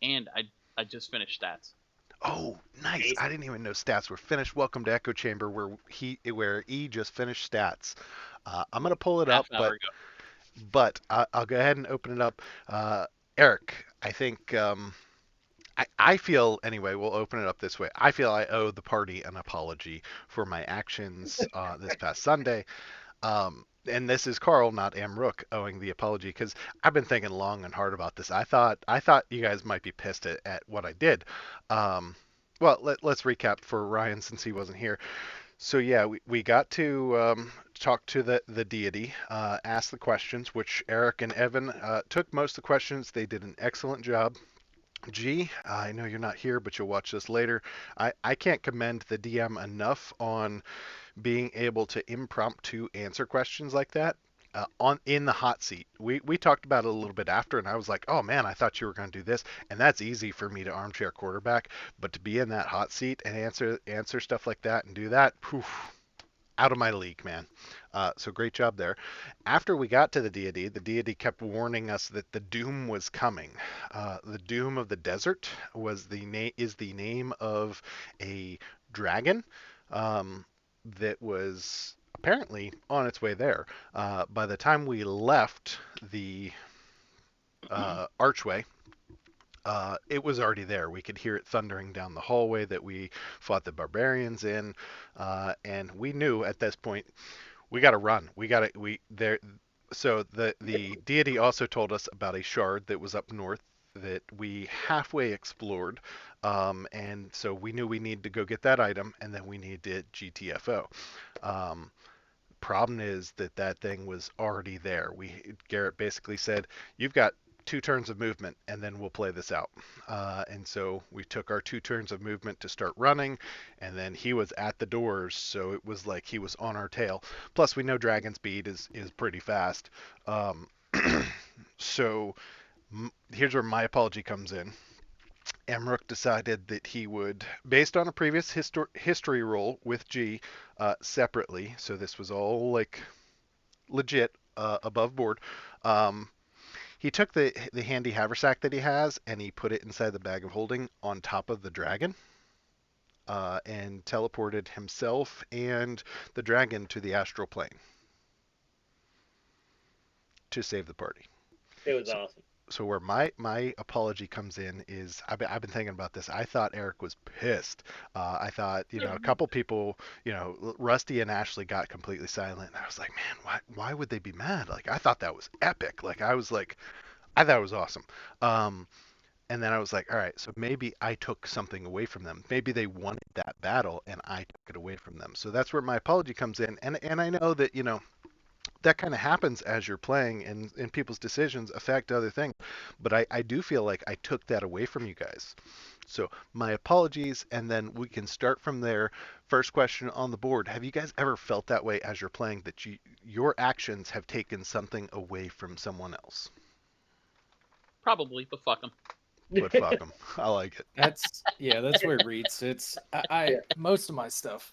and I just finished stats. Oh, nice. I Amazing. didn't even know stats were finished. Welcome to Echo Chamber, where E just finished stats. I'm gonna pull it Half up, an hour ago. but I'll go ahead and open it up. Eric, I think I feel anyway. We'll open it up this way. I feel I owe the party an apology for my actions this past Sunday. And this is Carl, not Amrook, owing the apology because I've been thinking long and hard about this. I thought you guys might be pissed at what I did. Um, well, let's recap for Ryan since he wasn't here. So yeah, we got to talk to the deity, ask the questions, which Eric and Evan took most of the questions. They did an excellent job. G, I know you're not here, but you'll watch this later. I can't commend the DM enough on being able to impromptu answer questions like that on in the hot seat. We talked about it a little bit after, and I was like, oh man, I thought you were going to do this, and that's easy for me to armchair quarterback, but to be in that hot seat and answer stuff like that and do that, poof, out of my league, man. So great job there. After we got to the deity kept warning us that the doom was coming. The doom of the desert is the name of a dragon that was apparently on its way there. By the time we left the archway, it was already there. We could hear it thundering down the hallway that we fought the barbarians in, and we knew at this point we got to run. We got to we there. So the deity also told us about a shard that was up north that we halfway explored, and so we knew we needed to go get that item, and then we needed to GTFO. Um, Problem is that that thing was already there. Garrett basically said, "You've got 2 turns of movement, and then we'll play this out." And so we took our 2 turns of movement to start running, and then he was at the doors, so it was like he was on our tail. Plus, we know dragon speed is pretty fast. Um, so here's where my apology comes in. Amrook decided that he would, based on a previous history roll with G separately, so this was all like legit above board. Um, he took the handy haversack that he has and he put it inside the bag of holding on top of the dragon and teleported himself and the dragon to the astral plane to save the party. It was So, awesome. so where my apology comes in is I've been thinking about this. I thought Eric was pissed. I thought a couple people, Rusty and Ashley got completely silent. And I was like, man, why would they be mad? Like I thought that was epic. Like I thought it was awesome. Um, and then I was like, all right, so maybe I took something away from them. Maybe they wanted that battle and I took it away from them. So that's where my apology comes in. And I know that that kind of happens as you're playing and people's decisions affect other things. But I do feel like I took that away from you guys. So my apologies, and then we can start from there. First question on the board. Have you guys ever felt that way as you're playing that your actions have taken something away from someone else? Probably, but fuck them. But fuck them. I like it. That's where it reads. It's I Yeah. most of my stuff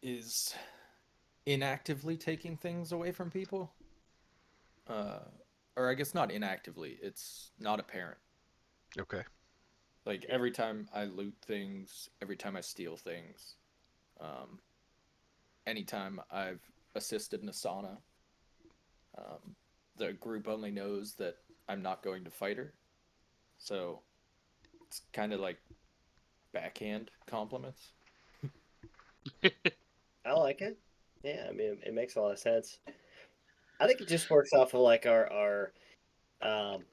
is inactively taking things away from people. Uh, or I guess not inactively. It's not apparent. Okay. Like every time I loot things, every time I steal things, um, anytime I've assisted Nasana, um, the group only knows that I'm not going to fight her. So it's kind of like backhand compliments. I like it. Yeah, I mean, it makes a lot of sense. I think it just works off of like um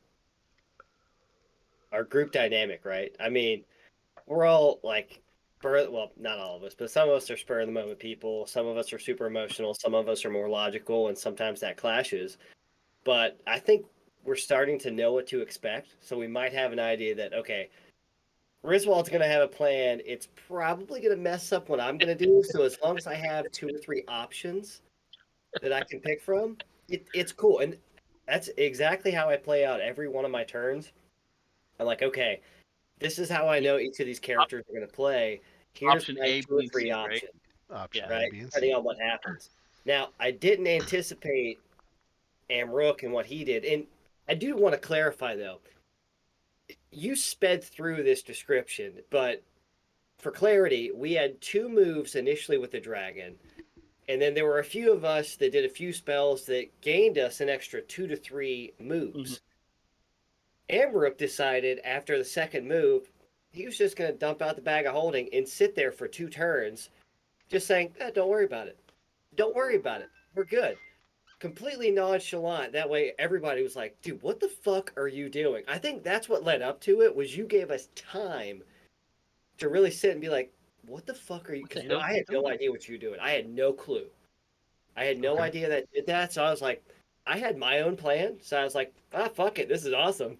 our group dynamic, right? I mean, we're all like well, not all of us, but some of us are spur of the moment people. Some of us are super emotional. Some of us are more logical, and sometimes that clashes. But I think we're starting to know what to expect. So we might have an idea that okay, Griswold's going to have a plan. It's probably going to mess up what I'm going to do. So as long as I have 2 or 3 options that I can pick from, it's cool. And that's exactly how I play out every one of my turns. I'm like, okay, this is how I know each of these characters are going to play. Here's Option my A, two or B, and three C, right? options, Option Yeah. A, right? B, and Depending C. on what happens. Now, I didn't anticipate Amrook and what he did. And I do want to clarify, though, you sped through this description, but for clarity, we had 2 moves initially with the dragon, and then there were a few of us that did a few spells that gained us an extra 2 to 3 Mm-hmm. moves. Amrook decided after the second move, he was just going to dump out the bag of holding and sit there for 2 turns, just saying, don't worry about it. Don't worry about it. We're good. Completely nonchalant. That way, everybody was like, dude, what the fuck are you doing? I think that's what led up to it, was you gave us time to really sit and be like, what the fuck are you? What the Because hell I are you had no doing? idea what you were doing. I had no clue. I had no Okay. idea that did that. So I was like, I had my own plan. So I was like, fuck it. This is awesome.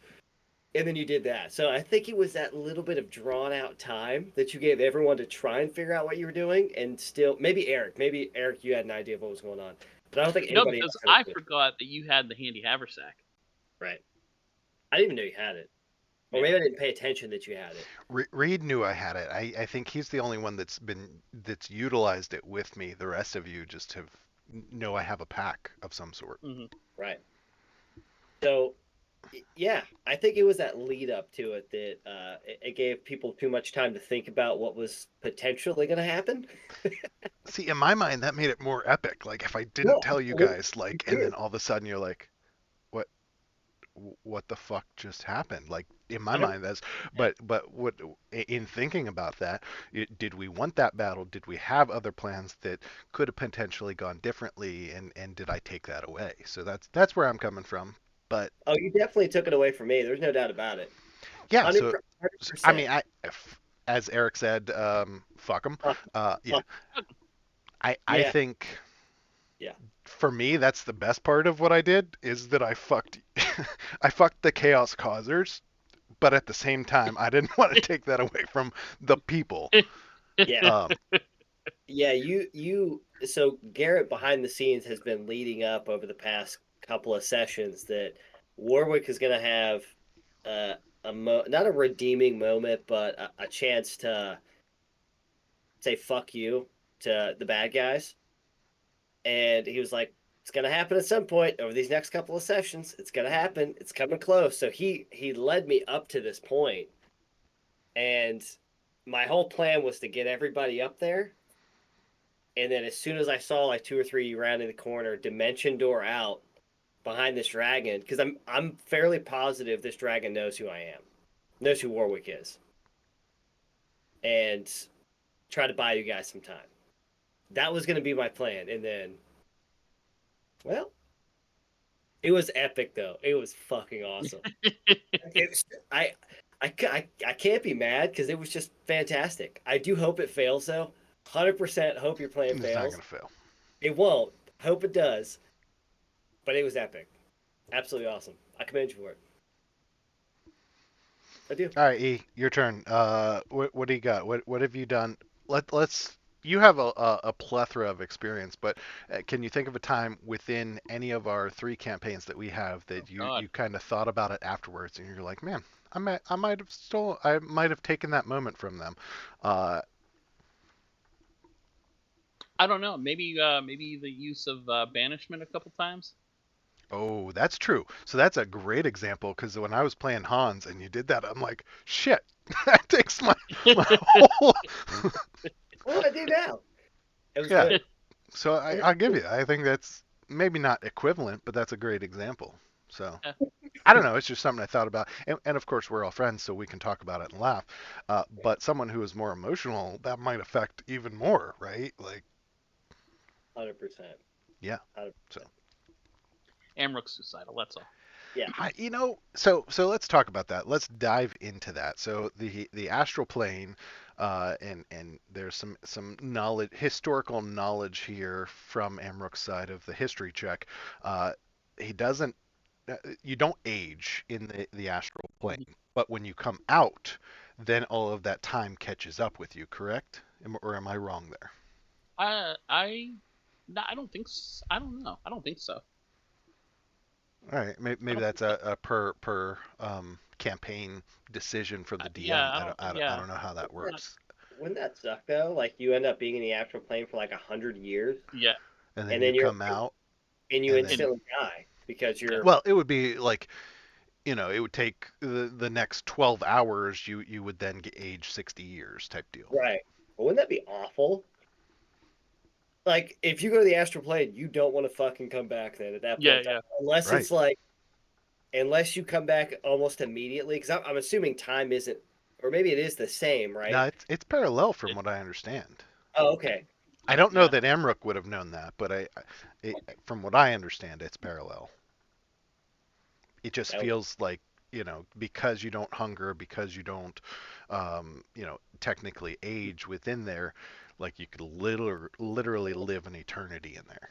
And then you did that. So I think it was that little bit of drawn out time that you gave everyone to try and figure out what you were doing. And still, maybe Eric, you had an idea of what was going on. But I don't think No, anybody because else had a I clue. forgot that you had the handy haversack. Right. I didn't even know you had it. Or maybe I didn't pay attention that you had it. Reed knew I had it. I think he's the only one that's utilized it with me. The rest of you just have know I have a pack of some sort. Mm-hmm. Right. So, yeah, I think it was that lead up to it that it gave people too much time to think about what was potentially going to happen. See, in my mind, that made it more epic. Like if I didn't No, tell you absolutely. guys, like, You and then did. all of a sudden you're like, what? What the fuck just happened? Like in my 100%. mind, that's. But what in thinking about that, did we want that battle? Did we have other plans that could have potentially gone differently? And did I take that away? So that's where I'm coming from. But Oh, you definitely took it away from me. There's no doubt about it. yeah, 100%. I mean, as Eric said, fuck them. Yeah, Uh, I yeah, think yeah. for me that's the best part of what I did is that I fucked I fucked the chaos causers, but at the same time I didn't want to take that away from the people. Yeah. Um, Yeah, so Garrett behind the scenes has been leading up over the past couple of sessions that Warwick is going to have uh, not a redeeming moment, but a chance to say fuck you to the bad guys. And he was like, it's going to happen at some point over these next couple of sessions. It's going to happen. It's coming close. So he led me up to this point, and my whole plan was to get everybody up there. And then as soon as I saw like 2 or 3 rounding the corner, dimension door out behind this dragon, because I'm fairly positive this dragon knows who I am, knows who Warwick is, and try to buy you guys some time. That was going to be my plan, and then, well, it was epic though. It was fucking awesome. It was, I can't be mad because it was just fantastic. I do hope it fails though. 100% hope your plan it's not fails. gonna fail. It won't. Hope it does. But it was epic. Absolutely awesome. I commend you for it. I do. All right, E, your turn. What do you got? What have you done? Let's. You have a plethora of experience, but can you think of a time within any of our 3 campaigns that we have that God. you kind of thought about it afterwards and you're like, man, I might have taken that moment from them. Uh, I don't know. Maybe the use of banishment a couple times. oh, that's true. So that's a great example because when I was playing Hans and you did that, I'm like, shit, that takes my whole. What do I do now? It was Yeah. good. So I'll give you. I think that's maybe not equivalent, but that's a great example. So I don't know. It's just something I thought about, and of course we're all friends, so we can talk about it and laugh. But someone who is more emotional, that might affect even more, right? Like, 100%. yeah. 100%. So Amrook's suicidal. That's all. Yeah. so let's talk about that. Let's dive into that. So the astral plane, and there's some knowledge, historical knowledge here from Amrook's side of the history check. He doesn't you don't age in the astral plane, but when you come out, then all of that time catches up with you, correct? Or am I wrong there? No, I don't think. I don't know. I don't think so. All right, I maybe don't that's think so. a per campaign decision for the Yeah, DM. I don't. I Yeah, don't know how that works. Wouldn't that suck though? Like you end up being in the astral plane for like 100 years, yeah, And then and you then come out, you and then instantly die because yeah. you're well, it would be like you know, it would take the next 12 hours, you would then get age 60 years type deal. Right. But wouldn't that be awful? Like, if you go to the astral plane, you don't want to fucking come back then at that Yeah, point. yeah. Unless Right. it's like, unless you come back almost immediately, because I'm assuming time isn't, or maybe it is the same, No, right? it's parallel from It- what I understand. Oh, okay. I don't know Yeah. that Emmerich would have known that, but from what I understand, it's parallel. It just That would- feels like, you know, because you don't hunger, because you don't, you know, technically age within there, like you could literally live an eternity in there,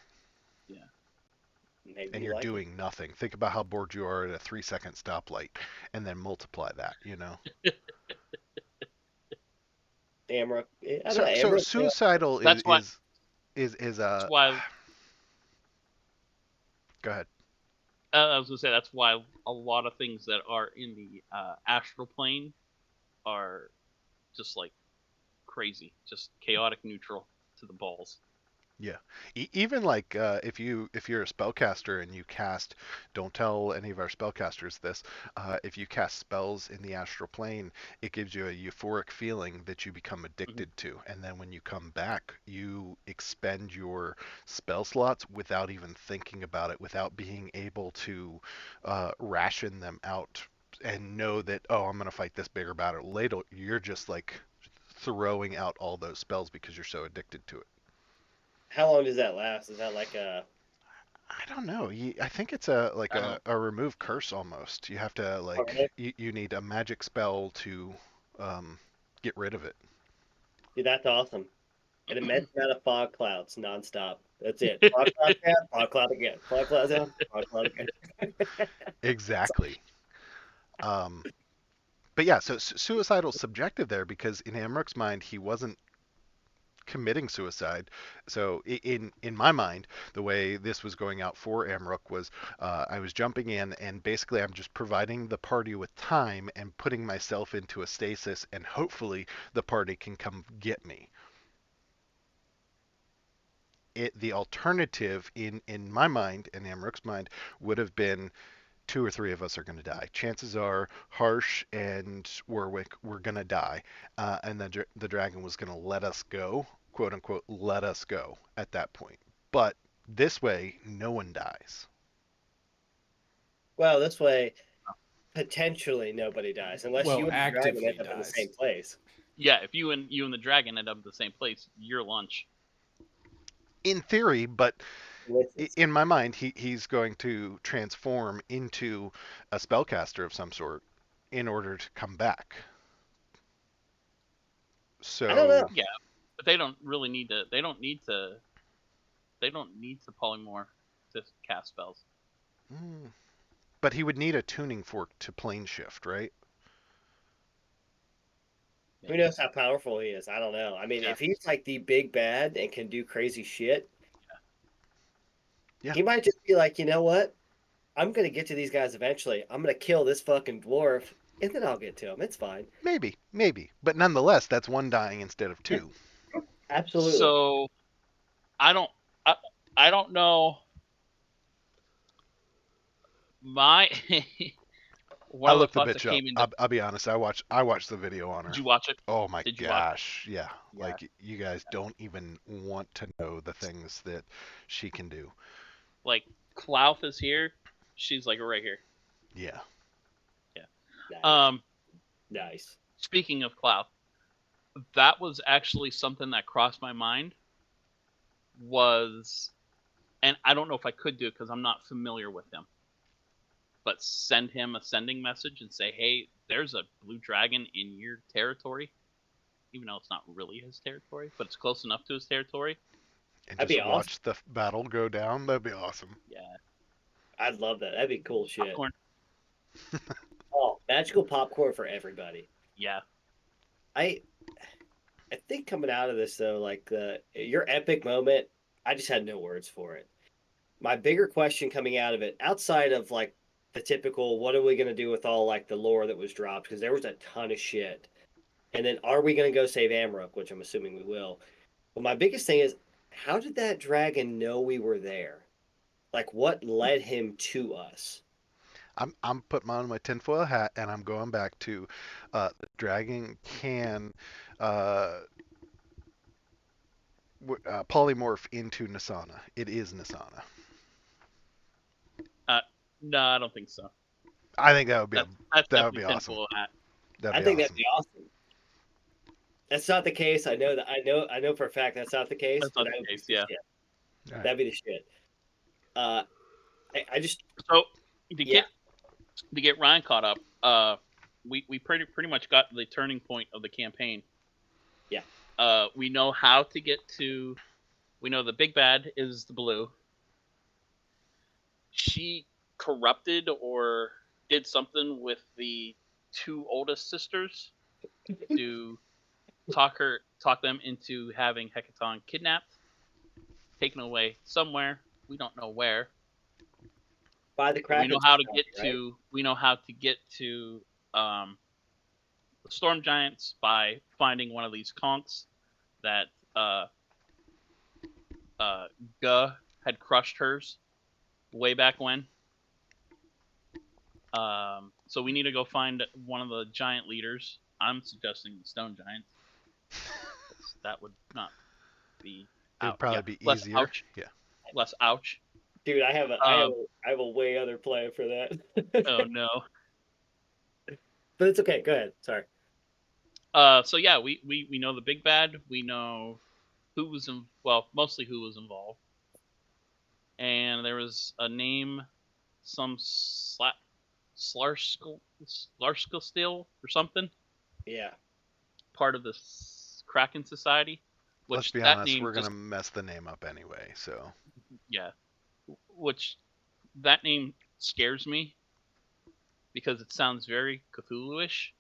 maybe and you you're like it. doing nothing. Think about how bored you are at a 3 second stoplight, and then multiply that, you know. Amra, I don't know. So Amra, suicidal That's why. is That's why. go ahead. I was gonna say that's why a lot of things that are in the astral plane are just like crazy, just chaotic neutral to the balls. Yeah, even like if you're a spellcaster and you cast, don't tell any of our spellcasters this. If you cast spells in the astral plane, it gives you a euphoric feeling that you become addicted to, and then when you come back, you expend your spell slots without even thinking about it, without being able to ration them out and know that, oh, I'm gonna fight this bigger battle later. You're just like throwing out all those spells because you're so addicted to it. how long does that last? Is that like a, I don't know. I think it's a like I don't know. a remove curse almost. You have to oh, really? you need a magic spell to get rid of it. Dude, that's awesome. An immense amount of fog clouds nonstop. That's it. Fog cloud down, fog cloud again. Fog cloud down, fog cloud again. Exactly. Um, but yeah, so suicidal subjective there because in Amruk's mind he wasn't committing suicide. So in my mind, the way this was going out for Amruk was I was jumping in and basically I'm just providing the party with time and putting myself into a stasis and hopefully the party can come get me. The alternative in my mind and Amruk's mind would have been two or three of us are going to die. Chances are Harsh and Warwick were going to die, and the dragon was going to let us go, quote unquote, let us go at that point. But this way, no one dies. Well, this way, potentially nobody dies unless you Well, and the dragon actively end up in the dies. same place. Yeah, if you and the dragon end up at the same place, your lunch. In theory, but Delicious. in my mind, he's going to transform into a spellcaster of some sort in order to come back. I don't know. So Yeah, but they don't really need to. They don't need to. They don't need to polymorph to cast spells. but he would need a tuning fork to plane shift, right? Who knows how powerful he is? I don't know. I mean, Yeah. if he's like the big bad and can do crazy shit, Yeah. he might just be like, you know what? I'm gonna get to these guys eventually. I'm gonna kill this fucking dwarf, and then I'll get to him. It's fine. Maybe. But nonetheless, that's one dying instead of two. Absolutely. So I don't. I, I don't know. My one I of the looked the thoughts that bitch up. came into. I'll be honest. I watched the video on her. Did you watch it? Oh my Did you watch it? gosh. Yeah. Yeah. Like you guys don't even want to know the things that she can do. Like Klauth is here. She's like right here. Yeah. Nice. Nice. Speaking of Klauth, that was actually something that crossed my mind. Was, and I don't know if I could do it because I'm not familiar with him. But send him a sending message and say, "Hey, there's a blue dragon in your territory," even though it's not really his territory, but it's close enough to his territory. And That'd just be awesome. watch the battle go down. That'd be awesome. Yeah, I'd love that. That'd be cool shit. popcorn. Oh, magical popcorn for everybody. Yeah, I think coming out of this though, like your epic moment, I just had no words for it. My bigger question coming out of it, outside of like the typical, what are we gonna do with all like the lore that was dropped? Because there was a ton of shit. And then are we gonna go save Amruk, which I'm assuming we will. But my biggest thing is, how did that dragon know we were there? Like, what led him to us? I'm putting on my tinfoil hat and I'm going back to the dragon can uh, polymorph into Nasana. It is Nasana. No, I don't think so. I think that would be That's that would definitely be awesome. tinfoil hat. That'd I be think that'd awesome. be awesome. That's not the case. I know for a fact that's not the case. That's not the case, yeah. All right. That'd be the shit. I just So to get Ryan caught up, we pretty much got the turning point of the campaign. Yeah. We know how to get to. We know the big bad is the blue. She corrupted or did something with the two oldest sisters to talk them into having Hecaton kidnapped, taken away somewhere. We don't know where. by the crack. We know how to get to. We know how to get to the storm giants by finding one of these conchs that Guh had crushed hers way back when. So we need to go find one of the giant leaders. I'm suggesting the stone giants. That would not be. It'd probably be less easier. Ouch. Yeah. Less ouch. Dude, I have a way other plan for that. Oh no. But it's okay. Go ahead. Sorry. So yeah, we know the big bad. We know who was mostly who was involved, and there was a name, some Slarskil or something. Yeah. Part of the Kraken Society. Which Let's be that honest, name we're gonna mess the name up anyway. So. Yeah. Which that name scares me because it sounds very Cthulhu-ish.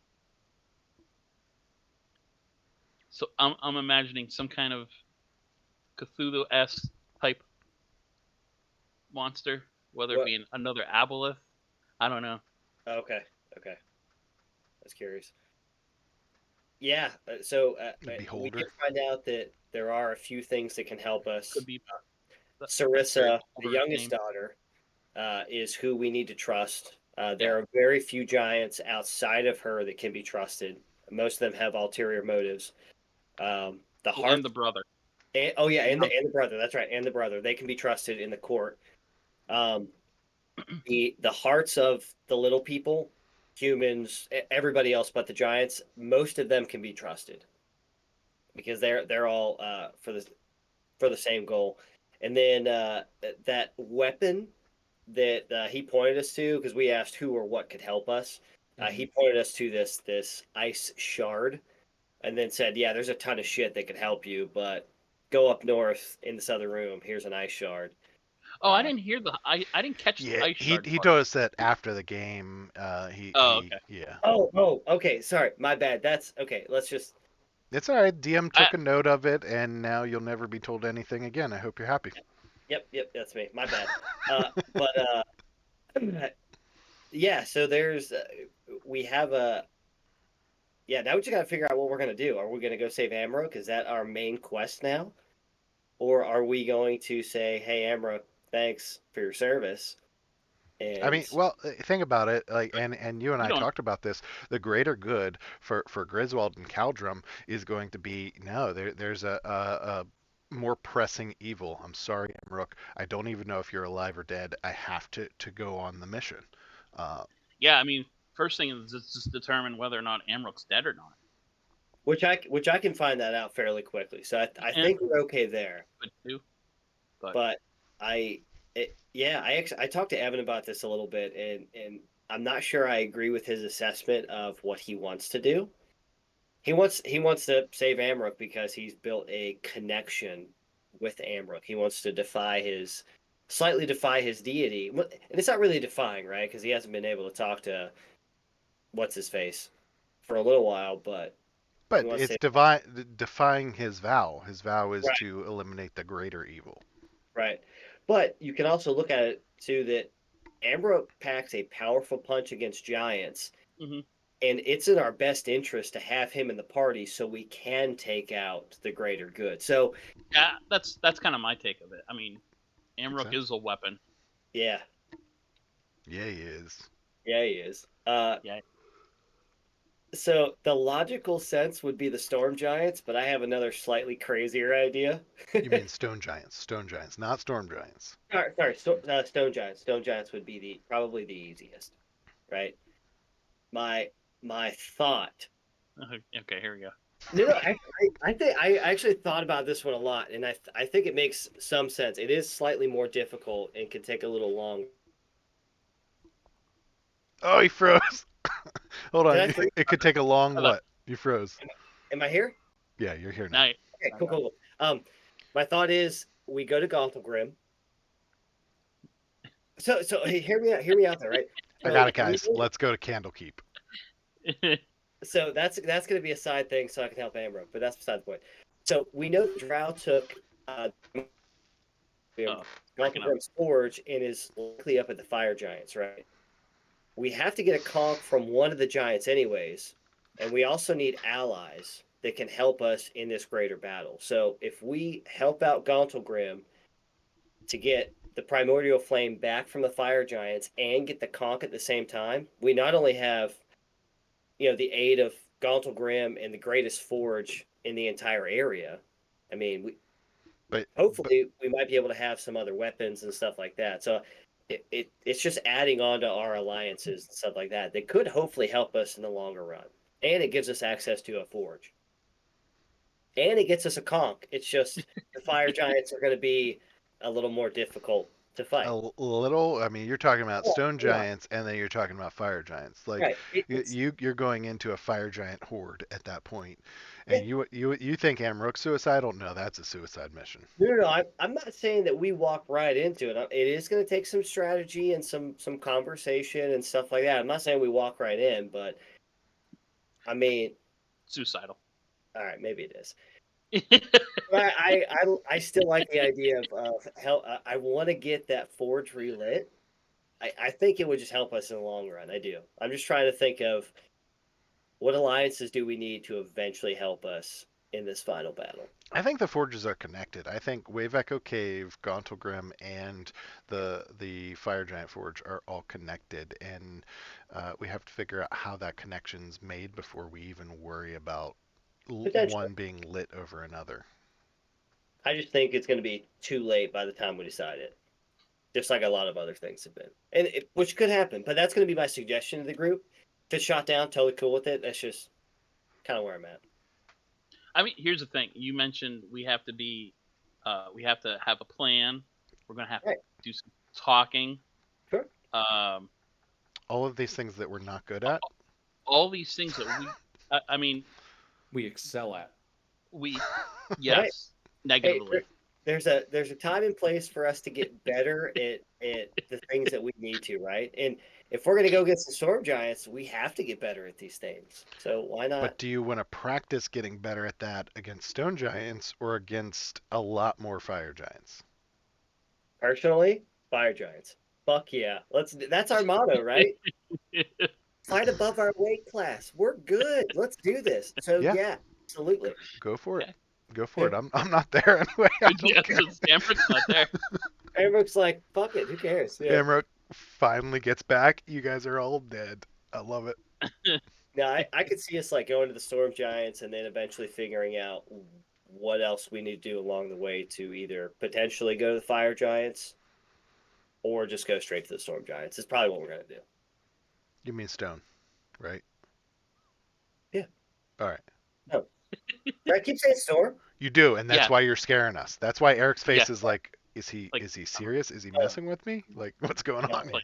So I'm imagining some kind of Cthulhu-esque type monster, whether it be another aboleth. I don't know. Okay. That's curious. Yeah. So we did find out that there are a few things that can help us. Could be Sarissa, the youngest daughter, is who we need to trust. There are very few giants outside of her that can be trusted. Most of them have ulterior motives. And the brother. And the brother. That's right, and the brother. They can be trusted in the court. The hearts of the little people, humans, everybody else but the giants, most of them can be trusted because they're all for the same goal. And then that weapon that he pointed us to, because we asked who or what could help us. He pointed us to this ice shard, and then said, "Yeah, there's a ton of shit that could help you, but go up north in this other room. Here's an ice shard." Oh, I didn't hear I didn't catch the ice shard. He told us that after the game. Okay. Yeah. Oh, okay. Sorry, my bad. That's okay. Let's just. It's all right. DM took a note of it, and now you'll never be told anything again. I hope you're happy. Yep, that's me. My bad. Yeah. So there's we have a. Yeah, now we just gotta figure out what we're gonna do. Are we gonna go save Amrok? Is that our main quest now, or are we going to say, "Hey, Amrok, thanks for your service"? And... I mean, well, think about it. Like, and you and I talked about this. The greater good for Griswold and Caldrum is going to be there's a more pressing evil. I'm sorry, Amrok. I don't even know if you're alive or dead. I have to go on the mission. Yeah, I mean, first thing is just determine whether or not Amrok's dead or not. Which I can find that out fairly quickly. So I think we're okay there. But I talked to Evan about this a little bit, and I'm not sure I agree with his assessment of what he wants to do. He wants to save Amrok because he's built a connection with Amrok. He wants to slightly defy his deity, and it's not really defying, right? Because he hasn't been able to talk to what's his face for a little while, but it's defying his vow. His vow is to eliminate the greater evil. Right. But you can also look at it too that Amrok packs a powerful punch against giants, and it's in our best interest to have him in the party so we can take out the greater good. So yeah, that's kind of my take of it. I mean, Amrok is a weapon. Yeah. Yeah, he is. Yeah, he is. Yeah. So the logical sense would be the storm giants, but I have another slightly crazier idea. You mean stone giants, not storm giants. Stone giants. Stone giants would be probably the easiest, right? My my thought. Okay, here we go. No, I think I actually thought about this one a lot, and I think it makes some sense. It is slightly more difficult and can take a little long. Oh, he froze. Hold Did I on. freeze? It could take a long Hold on. what? You froze. Am I here? Yeah, you're here now. Now, Okay, cool. My thought is we go to Gauntlegrim. So hey, hear me out there, right? I So got it, guys. Let's go to Candlekeep. So that's going to be a side thing, so I can help Ambro, but that's beside the point. So we know that Drow took Gauntlegrim's forge and is likely up at the fire giants, right? We have to get a conch from one of the giants, anyways, and we also need allies that can help us in this greater battle. So if we help out Gauntlegrim to get the primordial flame back from the fire giants and get the conch at the same time, we not only have the aid of Gauntlegrim and the greatest forge in the entire area. I mean, hopefully we might be able to have some other weapons and stuff like that. So it's just adding on to our alliances and stuff like that. That could hopefully help us in the longer run. And it gives us access to a forge. And it gets us a conch. It's just the fire giants are going to be a little more difficult to fight. A little. I mean, you're talking about stone giants, and then you're talking about fire giants. Like Right. you're going into a fire giant horde at that point, and you think Amrook's suicidal? No, that's a suicide mission. No. I'm not saying that we walk right into it. It is going to take some strategy and some conversation and stuff like that. I'm not saying we walk right in, but I mean, suicidal. All right, maybe it is. But I still like the idea of hell. I want to get that forge relit. I think it would just help us in the long run. I do. I'm just trying to think of what alliances do we need to eventually help us in this final battle. I think the forges are connected. I think Wave Echo Cave, Gauntlegrim, and the Fire Giant Forge are all connected, and we have to figure out how that connection's made before we even worry about one being lit over another. I just think it's going to be too late by the time we decide it, just like a lot of other things have been, and which could happen. But that's going to be my suggestion to the group. If it's shot down, totally cool with it. That's just kind of where I'm at. I mean, here's the thing. You mentioned we have to have a plan. We're going to have to do some talking. Sure. All of these things that we're not good at. All these things that I mean, we excel at. Yes, right. Negatively. Hey, there's a time and place for us to get better at the things that we need to, right? And if we're going to go get some storm giants, we have to get better at these things. So why not? But do you want to practice getting better at that against stone giants or against a lot more fire giants? Personally, fire giants. Fuck yeah. That's our motto, right? Fight above our weight class. We're good. Let's do this. So yeah absolutely. Go for it. Go for it. I'm not there anyway. Stanford's not there. Amrook's like, fuck it. Who cares? Yeah. Chamb3r finally gets back. You guys are all dead. I love it. Now, I could see us like going to the Storm Giants and then eventually figuring out what else we need to do along the way to either potentially go to the Fire Giants or just go straight to the Storm Giants. Is probably what we're going to do. You mean stone, right? Yeah. All right. No. I keep saying storm. You do, and that's why you're scaring us. That's why Eric's face is like, is he serious? Is he messing with me? Like, what's going on here?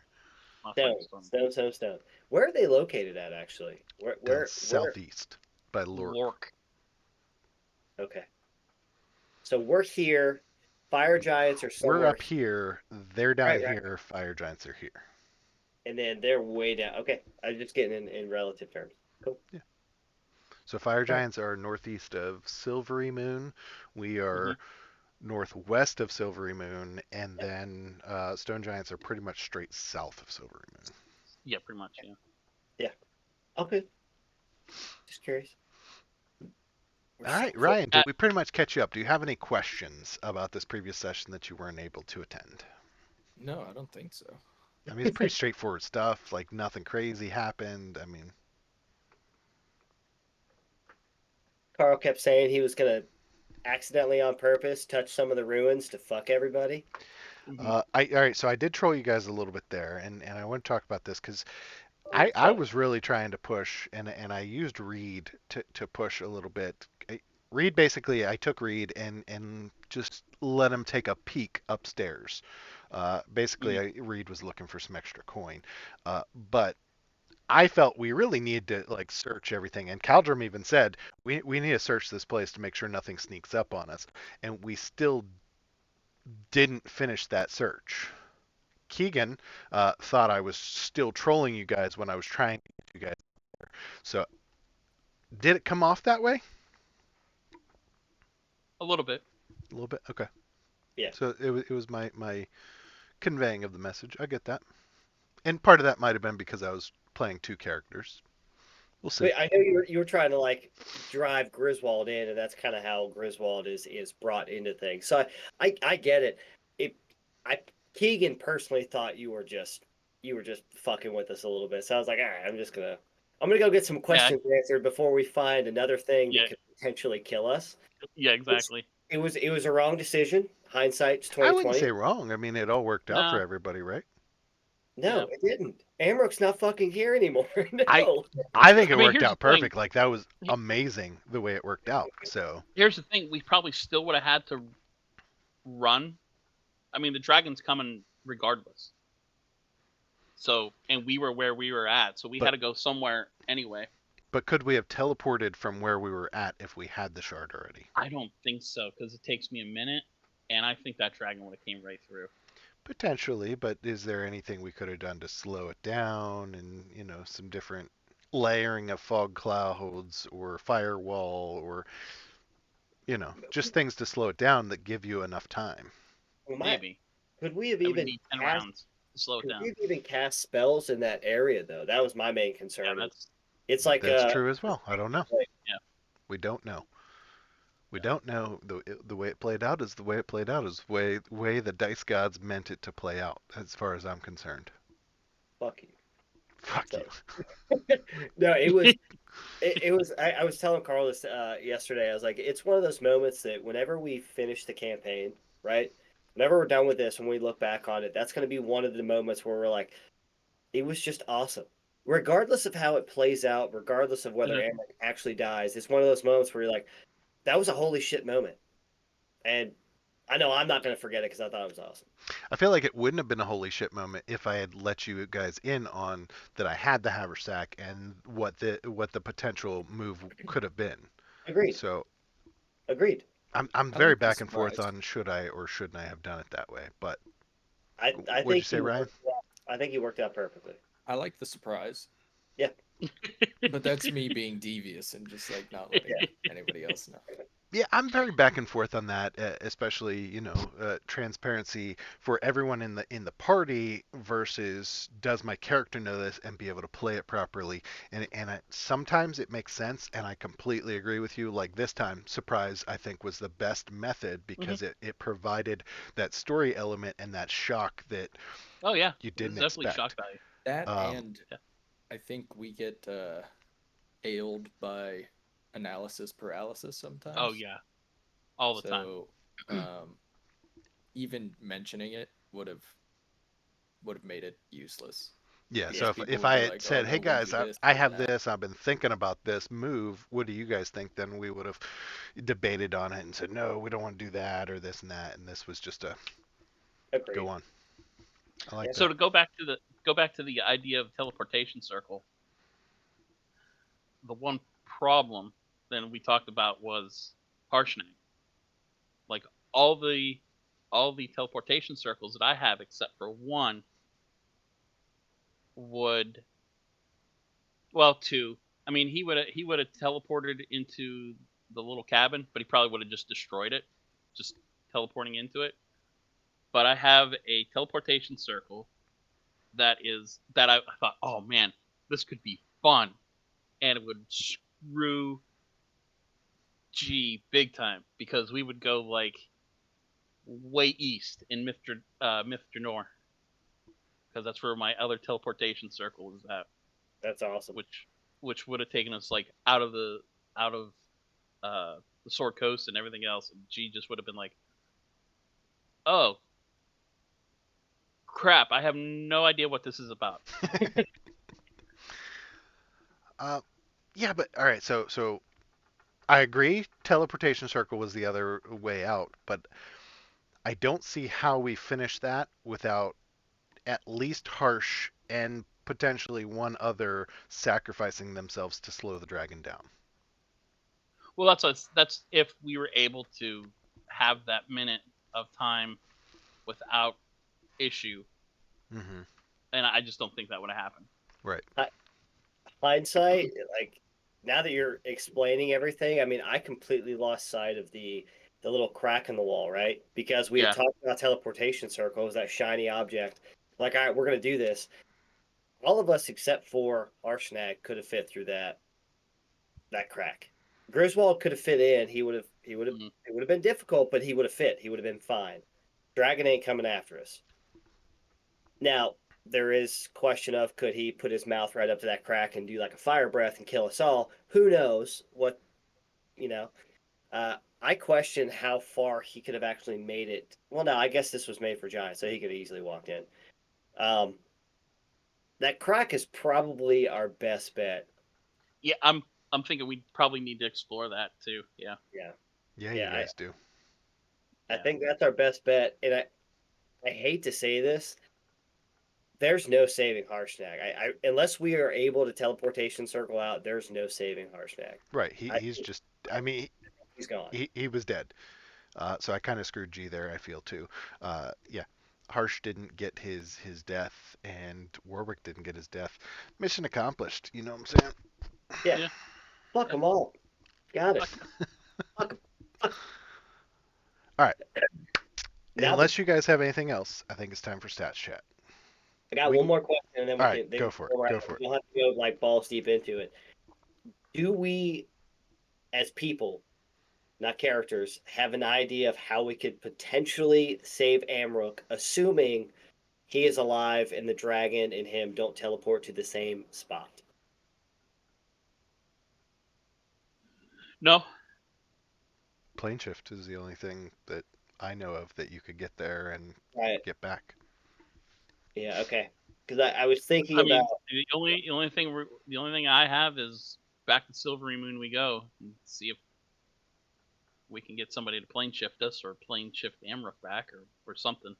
Stone. Where are they located at, actually? Where southeast by Lork. Okay. So we're here. Fire Giants are somewhere. We're up here. They're down here. Right. Fire Giants are here. And then they're way down. Okay. I'm just getting in relative terms. Cool. Yeah. So Fire Giants are northeast of Silvery Moon. We are northwest of Silvery Moon, and then Stone Giants are pretty much straight south of Silvery Moon. Yeah, pretty much. Yeah. Yeah. Okay. Just curious. All right, Ryan, did we pretty much catch you up? Do you have any questions about this previous session that you weren't able to attend? No, I don't think so. I mean, it's pretty straightforward stuff. Like nothing crazy happened. I mean, Carl kept saying he was gonna accidentally on purpose touch some of the ruins to fuck everybody. all right. So I did troll you guys a little bit there, and I want to talk about this because Oh, I was really trying to push, and I used Reed to push a little bit. Reed basically, I took Reed and just let him take a peek upstairs. Basically, Reed was looking for some extra coin, but I felt we really needed to like search everything. And Caldrum even said we need to search this place to make sure nothing sneaks up on us, and we still didn't finish that search. Keegan thought I was still trolling you guys when I was trying to get you guys there. So did it come off that way? A little bit. A little bit. Okay. Yeah. So it was my conveying of the message. I get that. And part of that might have been because I was playing two characters. We'll see. But I know you were trying to like drive Griswold in, and that's kind of how Griswold is brought into things. So I get it. I Keegan personally thought you were just fucking with us a little bit. So I was like, all right, I'm gonna go get some questions answered before we find another thing that could potentially kill us. Yeah, exactly. It was a wrong decision. Hindsight's I wouldn't 2020. say wrong. I mean, it all worked out for No. everybody, right? No, Yeah. it didn't. Amrook's not fucking here anymore. I No. I think it I mean, worked here's out the thing. perfect. Like that was amazing the way it worked out. So Here's the thing: we probably still would have had to run. I mean, the dragon's coming regardless. So, and we were where we were at, so we had to go somewhere anyway. but could we have teleported from where we were at if we had the shard already? I don't think so, because it takes me a minute, and I think that dragon would have came right through. Potentially, but is there anything we could have done to slow it down and, some different layering of fog clouds or firewall or, just things to slow it down that give you enough time? Well, Maybe. could we have I would even need 10 cast, rounds to slow it could we down. have even cast spells in that area though? That was my main Yeah, concern. that's It's like That's true as well. I don't know. yeah. We don't know. We don't know. The way it played out is the way it played out. Is the way the dice gods meant it to play out, as far as I'm concerned. fuck you. Fuck So- you. No, it was. It was. I was telling Carl this yesterday. I was like, it's one of those moments that whenever we finish the campaign, right? Whenever we're done with this, when we look back on it, that's going to be one of the moments where we're like, it was just awesome. Regardless of how it plays out, regardless of whether Mhm. Amber actually dies, it's one of those moments where you're like, that was a holy shit moment. And I know I'm not going to forget it because I thought it was awesome. I feel like it wouldn't have been a holy shit moment if I had let you guys in on that I had the haversack and what the potential move could have been. Agreed. So Agreed. I'm I very like the back and forth surprise. on should I or shouldn't I have done it that way. But I what'd you think say, he Ryan? worked out, I think he worked out perfectly. I like the surprise. Yeah. But that's me being devious and just like not letting anybody else know. Yeah, I'm very back and forth on that, especially transparency for everyone in the party versus does my character know this and be able to play it properly. And sometimes it makes sense, and I completely agree with you. Like this time, surprise I think was the best method because it provided that story element and that shock that Oh yeah, you it's didn't definitely expect. shock value. That Um, and I think we get ailed by analysis paralysis sometimes. Oh yeah, all the time. So even mentioning it would have made it useless. Yeah, Yeah. so if, People if would I be had like, said, "Oh "Hey no, we guys, do this, I do have that." this, I've been thinking about this move. What do you guys think?" Then we would have debated on it and said, "No, we don't want to do that or this and that." And this was just a Agreed. go on. I like So that. to go back to the idea of teleportation circle, the one problem then we talked about was harshening. Like all the teleportation circles that I have except for one would, well, two. I mean, he would have teleported into the little cabin, but he probably would have just destroyed it, just teleporting into it. But I have a teleportation circle that I thought, oh man, this could be fun, and it would screw G big time because we would go like way east in Mr. Nor, because that's where my other teleportation circle is at, That's awesome. which would have taken us like out of the Sword Coast and everything else, and G just would have been like, "Oh, crap! I have no idea what this is about." Yeah, but all right. So I agree. Teleportation circle was the other way out, but I don't see how we finish that without at least Harsh and potentially one other sacrificing themselves to slow the dragon down. Well, that's if we were able to have that minute of time without issue, Mm-hmm. and I just don't think that would have happened. Right. Hindsight, like now that you're explaining everything, I mean, I completely lost sight of the little crack in the wall, right? Because we had Yeah. talked about teleportation circles, that shiny object. Like, all right, we're gonna do this. All of us except for Arshnag could have fit through that crack. Griswold could have fit in. Mhm. It would have been difficult, but he would have fit. He would have been fine. Dragon ain't coming after us. Now, there is question of could he put his mouth right up to that crack and do like a fire breath and kill us all? Who knows what you know? I question how far he could have actually made it. Well, no, I guess this was made for giants, so he could have easily walked in. Um, that crack is probably our best bet. Yeah, I'm thinking we probably need to explore that too. Yeah. Yeah, Yeah, you yeah. guys do. I Yeah. think that's our best bet, and I hate to say this. There's no saving Harshnag. Unless we are able to teleportation circle out, there's no saving Harshnag. Right. He's just. I mean, He's gone. he was dead. So I kind of screwed G there. I feel too. Yeah. Harsh didn't get his death, and Warwick didn't get his death. Mission accomplished. You know what I'm saying? Yeah. Yeah. Fuck them all. Got it. Fuck 'em. All right. Now Unless you guys have anything else, I think it's time for stats chat. I got We one can- more question, and then All we right, can then go for it. go right. Go for it. We'll have to go like balls deep into it. Do we, as people, not characters, have an idea of how we could potentially save Amrook, assuming he is alive and the dragon and him don't teleport to the same spot? No. Plane shift is the only thing that I know of that you could get there and Right. get back. Yeah. Okay. Because I was thinking I about. mean, the only thing I have is back to Silvery Moon we go and see if we can get somebody to plane shift us or plane shift Amrook back or something.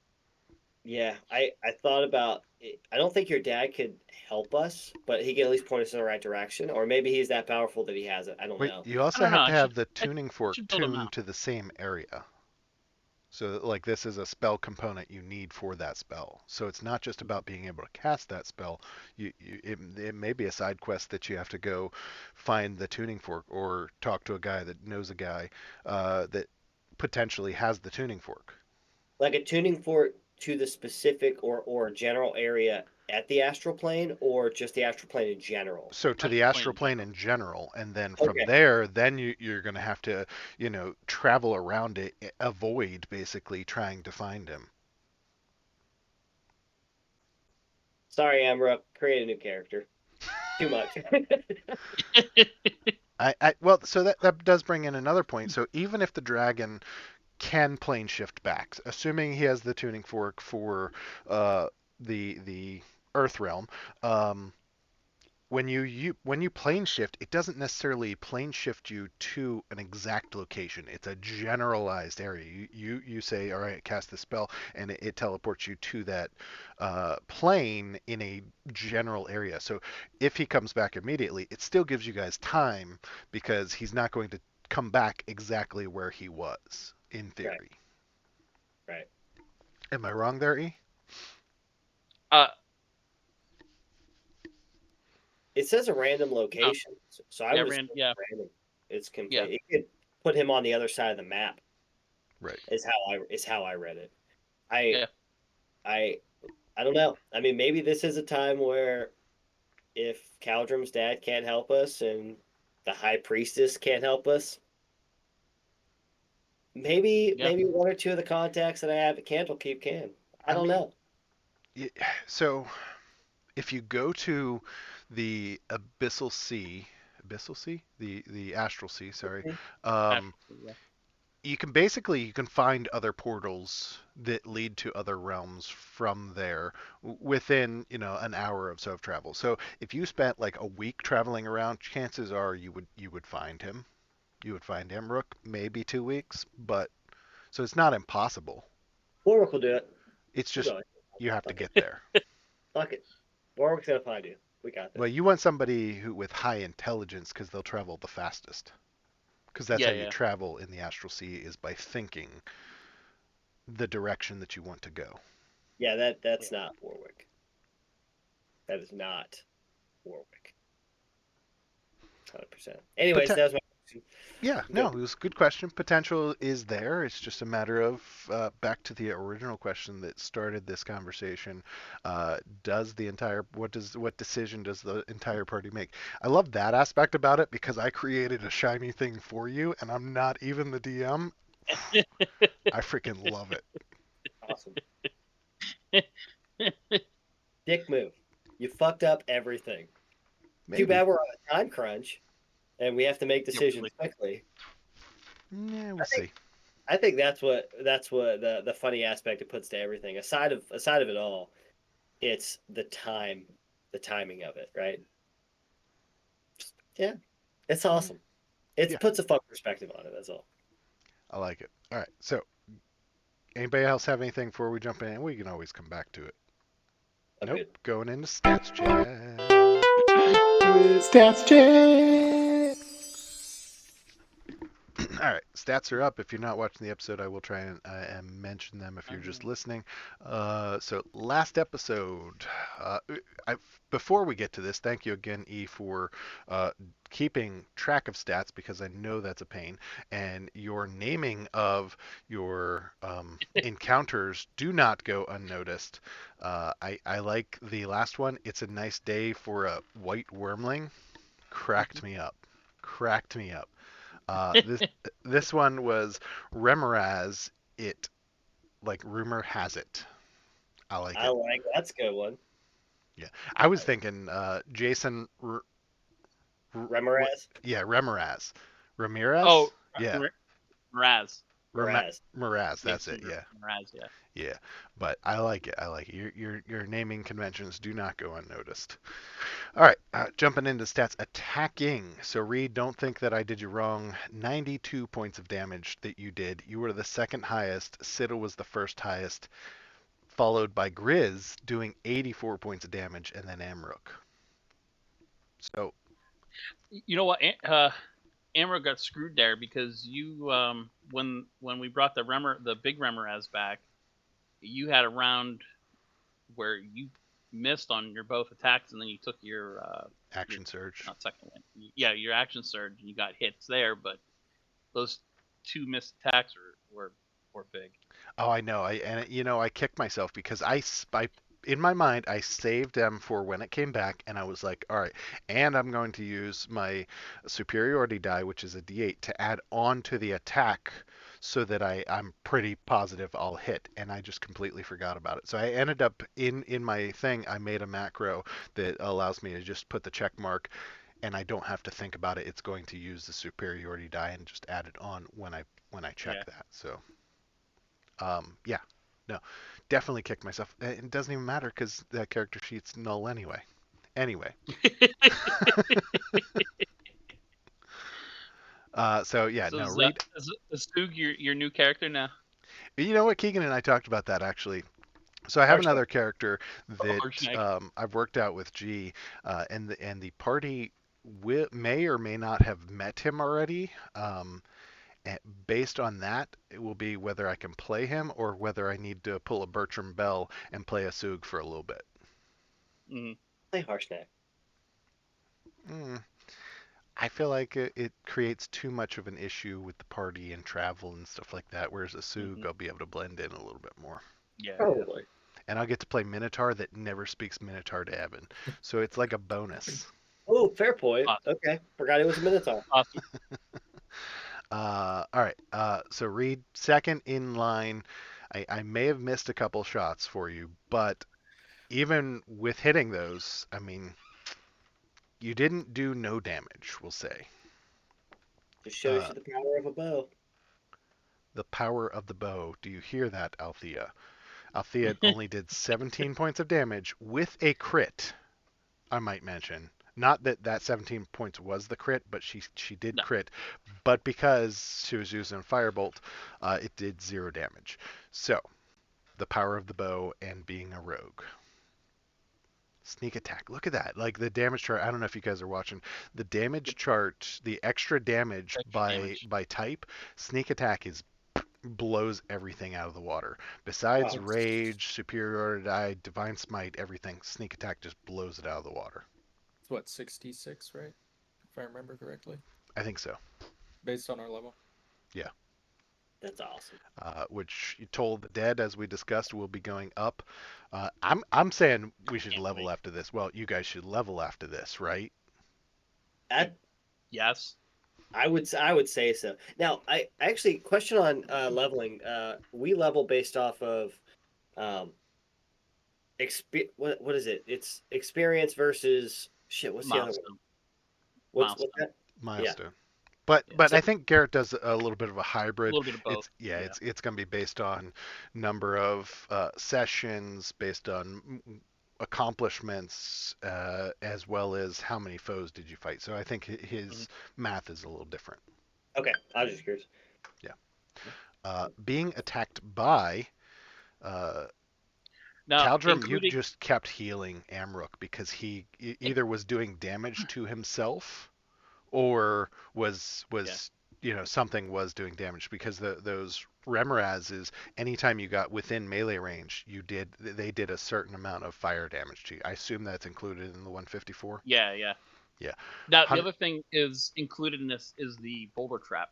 Yeah, I thought about it. I don't think your dad could help us, but he can at least point us in the right direction. Or maybe he's that powerful that he has it. I don't Wait, know. you I also don't know. have to have the I tuning fork should build them tuned out. to the same area. So, like, this is a spell component you need for that spell. So it's not just about being able to cast that spell. It may be a side quest that you have to go find the tuning fork or talk to a guy that knows a guy that potentially has the tuning fork. Like a tuning fork to the specific or general area at the astral plane, or just the astral plane in general. So to the Astral astral plane plane in general, and then from Okay. there, then you're going to have to, travel around it, avoid basically trying to find him. Sorry, Amra. Create a new character. Too much. Well, so that does bring in another point. So even if the dragon can plane shift back, assuming he has the tuning fork for the Earth realm, when you plane shift, it doesn't necessarily plane shift you to an exact location. It's a generalized area. You say, all right, cast the spell, and it teleports you to that plane in a general area. So if he comes back immediately, it still gives you guys time because he's not going to come back exactly where he was in theory. Right. Am I wrong there, E? uh, It says a random location, so I yeah, would assume yeah, random. It's yeah. complete. It could put him on the other side of the map. Right. Is how I read it. Yeah. I don't know. I mean, maybe this is a time where if Caldrum's dad can't help us and the high priestess can't help us, maybe Yeah. one or two of the contacts that I have at Candlekeep can. I don't know. So if you go to the abyssal sea, the astral sea, sorry, Okay. um, Actually, yeah. you can find other portals that lead to other realms from there within an hour or so of travel. So if you spent like a week traveling around, chances are you would find him. You would find Emrook, maybe 2 weeks, but so it's not impossible. Warwick will do it. It's We'll just go. you have to Fuck it. get there. Fuck it. Warwick's gonna find you. We got Well, this. you want somebody who with high intelligence because they'll travel the fastest. Because that's Yeah, how you yeah. travel in the astral sea is by thinking the direction that you want to go. Yeah, Yeah. that's not Warwick. That is not Warwick. 100%. Anyways, Poten- that was my question. yeah, no, Good. it was a good question. Potential is there. It's just a matter of back to the original question that started this conversation. Does the entire what decision does the entire party make? I love that aspect about it because I created a shiny thing for you, and I'm not even the DM. I freaking love it. Awesome. Dick move. You fucked up everything. Too Maybe. bad we're on a time crunch and we have to make Yeah, decisions really. quickly. Yeah, we'll I think see. I think that's what the funny aspect it puts to everything. Aside of it all, it's the timing of it, right? Yeah, it's awesome. It Yeah, puts a fun perspective on it. That's all. I like it. All right. So, anybody else have anything before we jump in? We can always come back to it. I'm Nope. good. Going into stats chat. Stats check. All right, stats are up. If you're not watching the episode, I will try and mention them if you're just listening. So last episode, uh, I, before we get to this, thank you again, E, for keeping track of stats because I know that's a pain. And your naming of your encounters do not go unnoticed. I like the last one. It's a nice day for a white wormling. Cracked me up. Cracked me up. This one was Remoraz. It like rumor has it. I like I it. like that's a good one. Yeah, I was thinking Jason. What? Remoraz, Yeah, Remoraz. Ramirez. Oh, Yeah, Mraz. Mraz. Miraz. That's Jason it. Yeah, Mraz, yeah. yeah. But I like it. I like it. Your naming conventions do not go unnoticed. All right, jumping into stats. Attacking. So, Reed, don't think that I did you wrong. 92 points of damage that you did. You were the second highest. Siddle was the first highest, followed by Grizz doing 84 points of damage, and then Amrook. So, You know what? Amro got screwed there because you when we brought the big Remoraz back, you had a round where you missed on your both attacks and then you took your action surge. not second win. Yeah, your action surge and you got hits there, but those two missed attacks were big. Oh, I know. I kicked myself because in my mind I saved them for when it came back, and I was like, all right, and I'm going to use my superiority die, which is a D8, to add on to the attack, so that I'm pretty positive I'll hit, and I just completely forgot about it. So I ended up in my thing. I made a macro that allows me to just put the check mark, and I don't have to think about it. It's going to use the superiority die and just add it on when I check Yeah. that. So. Yeah, no, definitely kicked myself. It doesn't even matter because that character sheet's null anyway. Anyway, so yeah, So no, is Reed. Soog your new character now? You know what, Keegan and I talked about that actually. So I have Harshnag. another character that Harshnag. I've worked out with G, and the party may or may not have met him already. And based on that, it will be whether I can play him or whether I need to pull a Bertram Bell and play a Soog for a little bit. Mm. Play Harshnag. Mm, I feel like it creates too much of an issue with the party and travel and stuff like that. Whereas a Soog, Mhm. I'll be able to blend in a little bit more. Yeah. Probably. And I'll get to play Minotaur that never speaks Minotaur to Evan. So it's like a bonus. Oh, fair point. Awesome. Okay, forgot it was a Minotaur. Awesome. All right. So Reed, second in line. I may have missed a couple shots for you, but even with hitting those, I mean, you didn't do no damage, we'll say. Just shows you the power of a bow. The power of the bow. Do you hear that, Althea? Althea only did 17 points of damage with a crit, I might mention. Not that that 17 points was the crit, but she did No. crit. But because she was using a firebolt, it did 0 damage. So, the power of the bow and being a rogue. Sneak attack. Look at that. Like the damage chart. I don't know if you guys are watching the damage chart. The extra damage by type. Sneak attack is blows everything out of the water. Besides Oh. rage, superiority die, divine smite, everything. Sneak attack just blows it out of the water. It's what, 66, right? If I remember correctly, I think so. based on our level. That's awesome. Which you told the dead, as we discussed, will be going up. I'm saying we should Can't level wait. after this. Well, you guys should level after this, right? That Yes. I would say so. Now, I actually question on leveling. We level based off of what is it? It's experience versus shit. What's the other one? Milestone. What's that? Milestone. But Yeah. but So- I think Garrett does a little bit of a A hybrid. little bit of both. It's going to be based on number of sessions, based on accomplishments, as well as how many foes did you fight. So I think his math is a little different. Okay, I was just curious. Being attacked by Now, Caldrum, you including just kept healing Amrook because he either was doing damage to himself or was something was doing damage because those Remorazes, anytime you got within melee range, they did a certain amount of fire damage to you. I assume that's included in the 154. yeah. Yeah. Now the Hun- other thing is included in this is the boulder trap.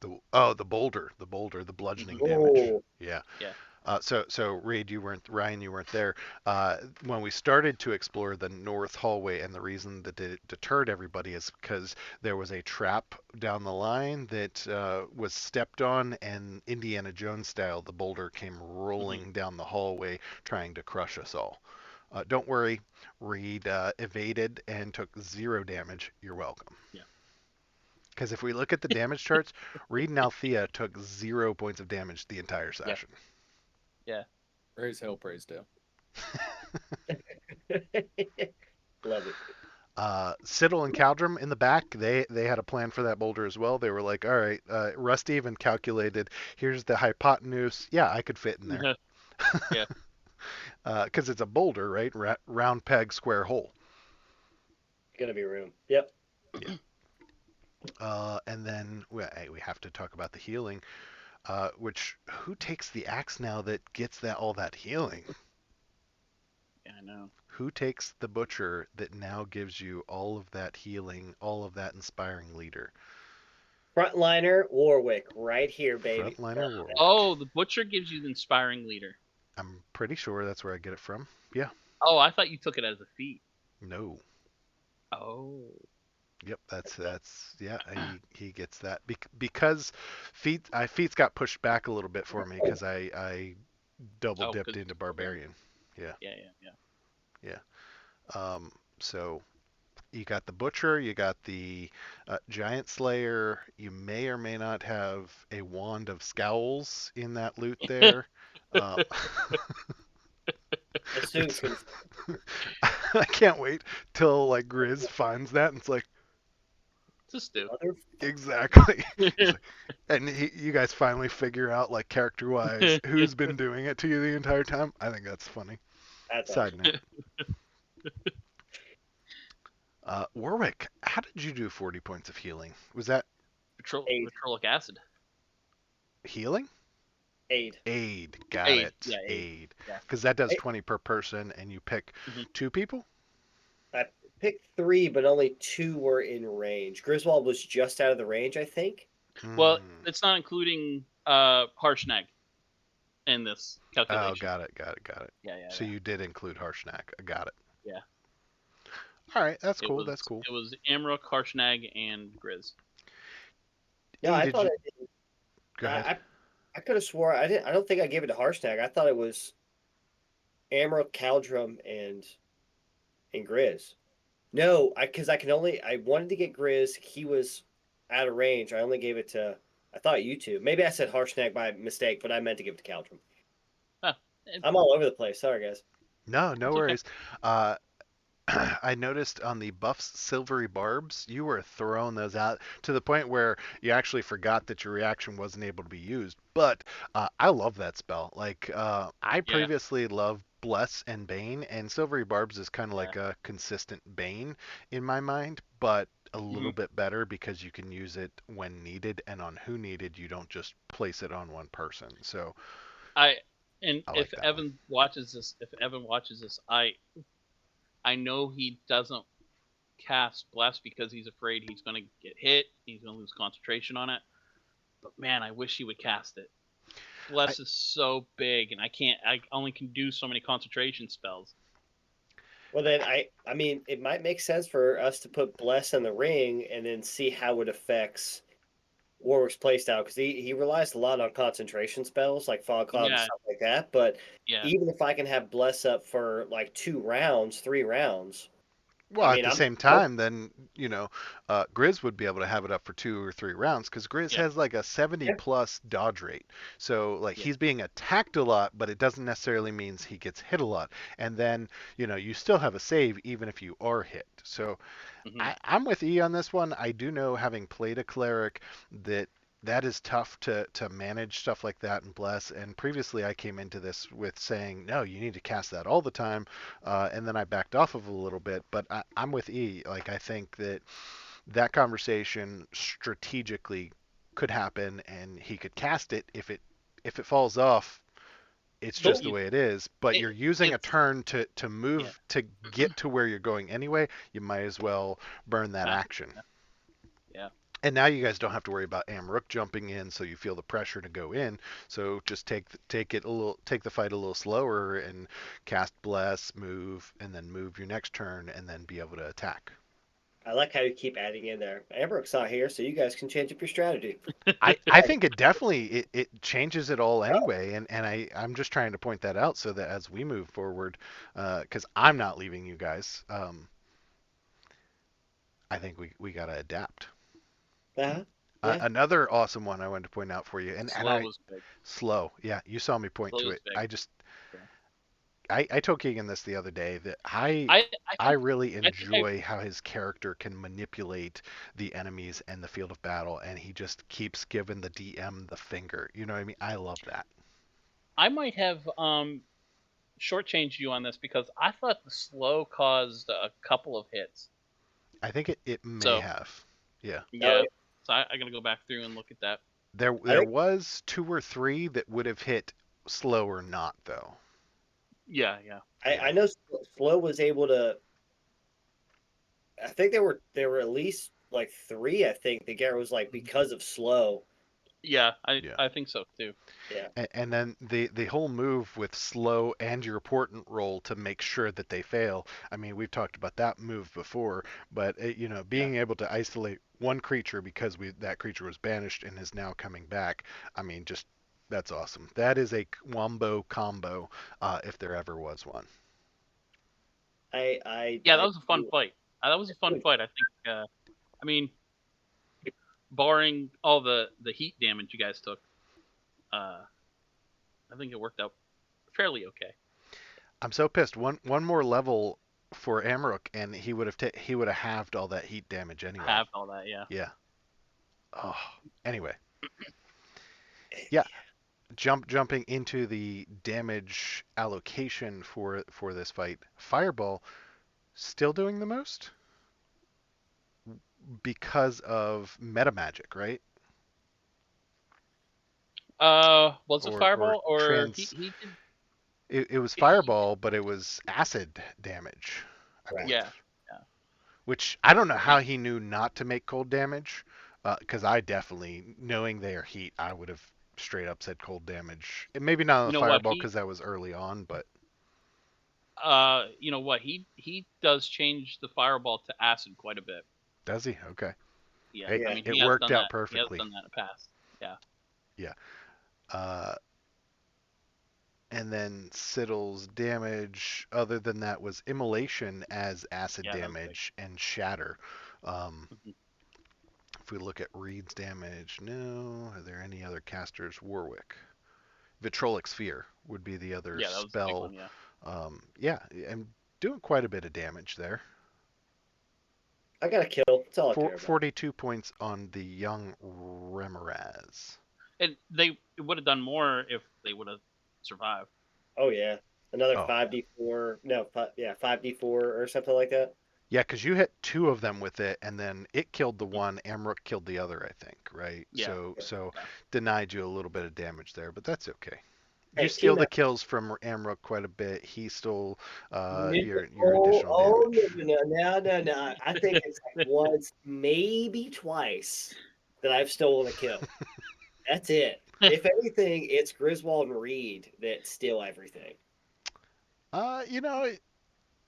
the boulder, the bludgeoning damage. Oh, Yeah. Yeah. So Reed, Ryan, you weren't there. When we started to explore the north hallway, and the reason that it deterred everybody is because there was a trap down the line that was stepped on, and Indiana Jones style, the boulder came rolling down the hallway, trying to crush us all. Don't worry, Reed evaded and took 0 damage. You're welcome. Yeah. Because if we look at the damage charts, Reed and Althea took 0 points of damage the entire session. Praise hell, praise Dale. love it. Siddle and Caldrum in the back, they had a plan for that boulder as well. They were like, all right, Rusty even calculated, here's the hypotenuse. Yeah, I could fit in there. Yeah. Because it's a boulder, right? Round peg, square hole. Gonna be room. Yep. And then we have to talk about the healing. Who takes the axe now that gets all that healing? Yeah, I know. Who takes the butcher that now gives you all of that healing, all of that inspiring leader? Frontliner Warwick, right here, baby. Frontliner Warwick. Oh, the butcher gives you the inspiring leader. I'm pretty sure that's where I get it from. Yeah. Oh, I thought you took it as a feat. No. Oh. Yep, that's yeah. He gets that because feats got pushed back a little bit for me because I double dipped 'Cause into barbarian. Yeah. Yeah. So you got the butcher, you got the giant slayer. You may or may not have a wand of scowls in that loot there. Assume I can't wait till like Grizz finds that and it's like Just do. exactly. And you guys finally figure out like character wise who's been doing it to you the entire time. I think that's funny. That's Side awesome. note. Warwick, how did you do 40 points of healing? Was that Aid. Vitrolic acid. healing? Aid. Aid. Got Aid. it. Yeah, aid. Aid. Yeah. Because that does Aid. 20 per person, and you pick Mhm. 2 people? I picked 3, but only 2 were in range. Griswold was just out of the range, I think. Well, Hmm. it's not including Harshnag in this calculation. Oh, got it. Yeah. So you did include Harshnag. I got it. Yeah. All right, that's It cool. was- That's cool. It was Amrook, Harshnag, and Grizz. No, E, I did thought you- I did. Go ahead. I could have swore I didn't. I don't think I gave it to Harshnag. I thought it was. Amarok, Caldrum, and Grizz. No, because I wanted to get Grizz. He was out of range. I only gave it to. I thought you two. Maybe I said Harshnag by mistake, but I meant to give it to Caldrum. Huh, I'm all over the place. Sorry, guys. No, no it's okay. worries. I noticed on the buffs silvery barbs, you were throwing those out to the point where you actually forgot that your reaction wasn't able to be used. But I love that spell. Like I Yeah. previously loved Bless and Bane, and silvery barbs is kind of Yeah. like a consistent Bane in my mind, but a little Mhm. bit better because you can use it when needed and on who needed. You don't just place it on one person. So And I like if that one. Evan watches this, I know he doesn't cast Bless because he's afraid he's going to get hit. He's going to lose concentration on it. But man, I wish he would cast it. I, Bless is so big, and I can't. I only can do so many concentration spells. Well, then I mean, it might make sense for us to put Bless in the ring and then see how it affects Warwick's playstyle because he relies a lot on concentration spells like Fog Cloud and Yeah, stuff like that. But yeah. even if I can have Bless up for like 2 rounds, 3 rounds, I Well, at mean, the I'm same time, then Grizz would be able to have it up for 2 or 3 rounds because Grizz Yeah, has like a 70 yeah, plus dodge rate. So like yeah. he's being attacked a lot, but it doesn't necessarily means he gets hit a lot. And then you still have a save even if you are hit. So Hmm. I'm with E on this one. I do know, having played a cleric, that that is tough to manage stuff like that and bless. And previously, I came into this with saying, no, you need to cast that all the time, and then I backed off of a little bit. But I'm with E. Like I think that that conversation strategically could happen, and he could cast it if it falls off. It's cool. just the way it is, but It, you're using a it's turn to yeah. move to get to where you're going anyway. You might as well burn that Pass. action. Yeah. And now you guys don't have to worry about Amrook jumping in, so you feel the pressure to go in. So just take the fight a little slower and cast bless, move, and then move your next turn, and then be able to attack. I like how you keep adding in there. Amber's not here, so you guys can change up your strategy. I think it definitely it changes it all anyway, and I'm just trying to point that out so that as we move forward, because I'm not leaving you guys, I think we gotta adapt. Uh-huh. Yeah. Another awesome one I wanted to point out for you, and Slow I was big. slow, yeah, you saw me point Slow to was it. big. Yeah. I told Keegan this the other day that I I think really I think I enjoy how his character can manipulate the enemies and the field of battle, and he just keeps giving the DM the finger. You know what I mean? I love that. I might have shortchanged you on this because I thought the slow caused a couple of hits. I think it may So have. Yeah. yeah. So I gotta go back through and look at that. I There think was 2 or 3 that would have hit slow or not though. Yeah, yeah. I Yeah. know Slow was able to. I think there were at least like 3. I think the Garrett was like because of Slow. Yeah, Yeah. I think so too. Yeah. And then the whole move with slow and your important roll to make sure that they fail. I mean, we've talked about that move before, but Yeah. being able to isolate one creature because that creature was banished and is now coming back. I mean, just that's awesome. That is a wombo combo, if there ever was one. I I Yeah, that I was a fun fight. That was a fun fight. I think I mean, barring all the heat damage you guys took, uh I think it worked out fairly okay. I'm so pissed. One more level for Amarok, and he would have halved all that heat damage anyway. Have all that, yeah. Yeah. Oh. Anyway. Yeah. Jumping into the damage allocation for this fight. Fireball still doing the most because of meta magic, right? Was it Or fireball or trans. he did It was he, fireball, but it was acid damage, I Right. yeah. believe. Yeah. Which I don't know how He he knew not to make cold damage, because I definitely, knowing they are heat, I would have straight up said cold damage. And maybe not on you the know what fireball because that was early on, but you know what he does change the fireball to acid quite a bit. does he? Okay. Yeah, Hey, I Yeah. mean it he has worked done out that. He has perfectly. done that in the past. Yeah. Yeah. Uh, And then Siddle's damage, other than that, was Immolation as acid Yeah, that was big. damage and Shatter. Mhm. If we look at Reed's damage, no. Are there any other casters? Warwick. Vitrolic Sphere would be the other Yeah, that was a big spell. one. Yeah. Yeah, I'm doing quite a bit of damage there. I got a kill. That's all I care about. 42 points on the young Remoraz. And it would have done more if they would have survived. Oh yeah, another Oh. 5d4. No, 5d4 or something like that. Yeah, because you hit 2 of them with it, and then it killed the one, Amrook killed the other, I think, right? Yeah. So Yeah. denied you a little bit of damage there, but that's okay. Hey, You steal team the up. kills from Amrook quite a bit. He stole No, your additional damage. no. I think it's like once, maybe twice, that I've stolen a kill. That's it. If anything, it's Griswold and Reed that steal everything. You know,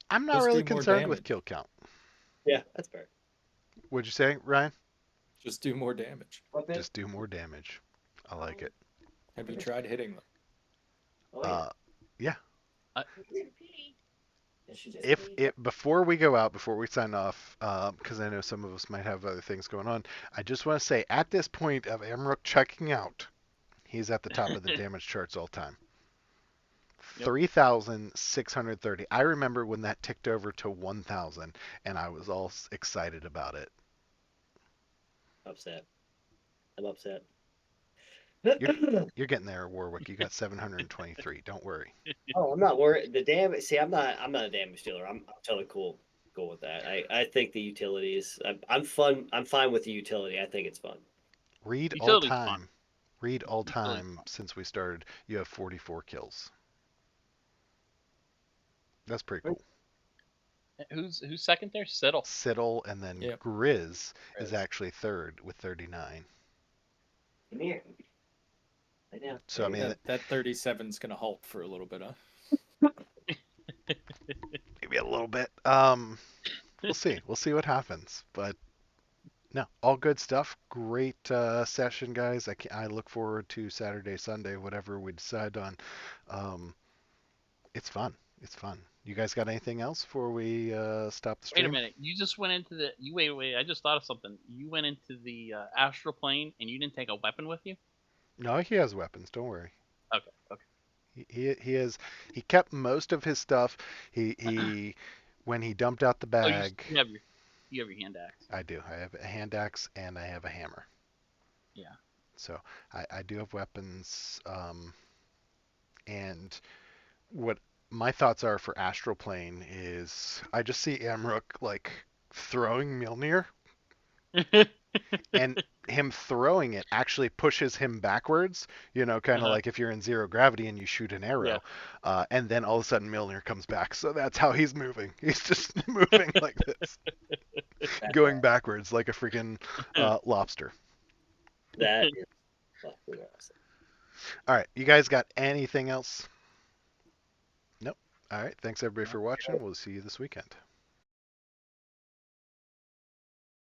I'm not Just really do more concerned with damage. kill count. Yeah, that's fair. What'd you say, Ryan? Just do more damage. Just do more damage. I like it. Have you tried hitting them? Oh, Yeah. Uh, If it before we go out, before we sign off, because I know some of us might have other things going on, I just want to say at this point of Amrook checking out, he's at the top of the damage charts all time. Yep. 3,630. I remember when that ticked over to 1,000, and I was all excited about it. upset. I'm upset. You're getting there, Warwick. You got 723. Don't worry. Oh, I'm not worried. The damage. See, I'm not a damage dealer. I'm totally cool with that. I think the utilities. I'm fun. I'm fine with the utility. I think it's fun. Read all Utility's fun. time. Read all Utility's time fun. since we started. You have 44 kills. That's pretty cool. Who's second there? Siddle. Siddle and then Yep. Grizz is Grizz. actually third with 39. Come here. Lay down. So I mean, That 37's gonna halt for a little bit, huh? maybe a little bit. We'll see. We'll see what happens. But no, all good stuff. Great session, guys. I look forward to Saturday, Sunday, whatever we decide on. It's fun. It's fun. You guys got anything else before we stop the stream? Wait a minute. You just went into the. You wait. I just thought of something. You went into the astral plane and you didn't take a weapon with you. No, he has weapons. Don't worry. Okay. Okay. He kept most of his stuff. He when he dumped out the Oh, bag. you have your hand axe. I do. I have a hand axe and I have a hammer. Yeah. So I do have weapons. And what my thoughts are for Astral Plane is I just see Amrook like throwing Mjolnir, and him throwing it actually pushes him backwards, kind of like if you're in zero gravity and you shoot an arrow, and then all of a sudden Mjolnir comes back. So that's how he's moving. He's just moving like this, going backwards like a freaking lobster. That is fucking awesome. All right, you guys got anything else? Nope. All right, thanks everybody for watching. We'll see you this weekend.